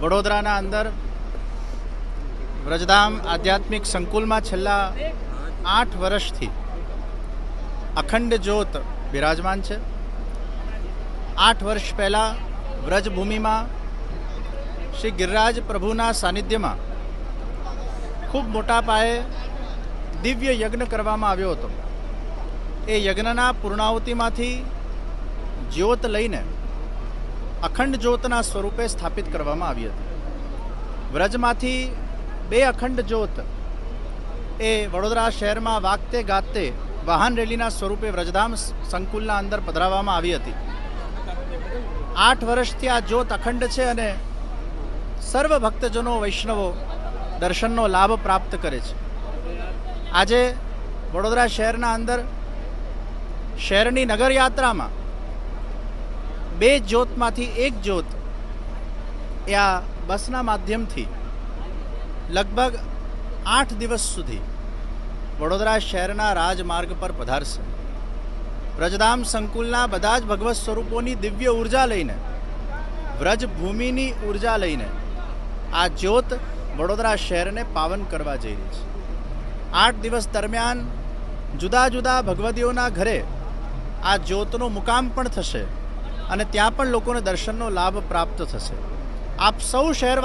વડોદરાના અંદર વ્રજધામ આધ્યાત્મિક સંકુલમાં છેલ્લા 8 વર્ષથી અખંડ જ્યોત બિરાજમાન છે। 8 વર્ષ પહેલાં વ્રજભૂમિમાં શ્રી ગિરિરાજ પ્રભુના સાનિધ્યમાં ખૂબ મોટા પાયે દિવ્ય યજ્ઞ કરવામાં આવ્યો હતો। એ યજ્ઞના પૂર્ણાહુતિમાંથી જ્યોત લઈને અખંડ જ્યોતના સ્વરૂપે સ્થાપિત કરવામાં આવી હતી। વ્રજમાંથી 2 અખંડ જ્યોત એ વડોદરા શહેરમાં વાગતે ગાતે વાહન રેલીના સ્વરૂપે વ્રજધામ સંકુલના અંદર પધરાવવામાં આવી હતી। 8 વર્ષથી આ જ્યોત અખંડ છે અને સર્વ ભક્તજનો વૈષ્ણવો દર્શનનો લાભ પ્રાપ્ત કરે છે। આજે વડોદરા શહેરના અંદર શહેરની નગરયાત્રામાં 2 જ્યોતમાંથી 1 જ્યોત એ આ બસના માધ્યમથી લગભગ 8 દિવસ સુધી વડોદરા શહેરના રાજમાર્ગ પર પધારશે। વ્રજધામ સંકુલના બધા જ ભગવત સ્વરૂપોની દિવ્ય ઉર્જા લઈને, વ્રજભૂમિની ઉર્જા લઈને આ જ્યોત વડોદરા શહેરને પાવન કરવા જઈ રહી છે। 8 દિવસ દરમિયાન જુદા જુદા ભગવદીઓના ઘરે આ જ્યોતનો મુકામ પણ થશે અને ત્યાં પણ લોકોને દર્શનનો લાભ પ્રાપ્ત થશે। આપ સૌ શહેરવાસીઓ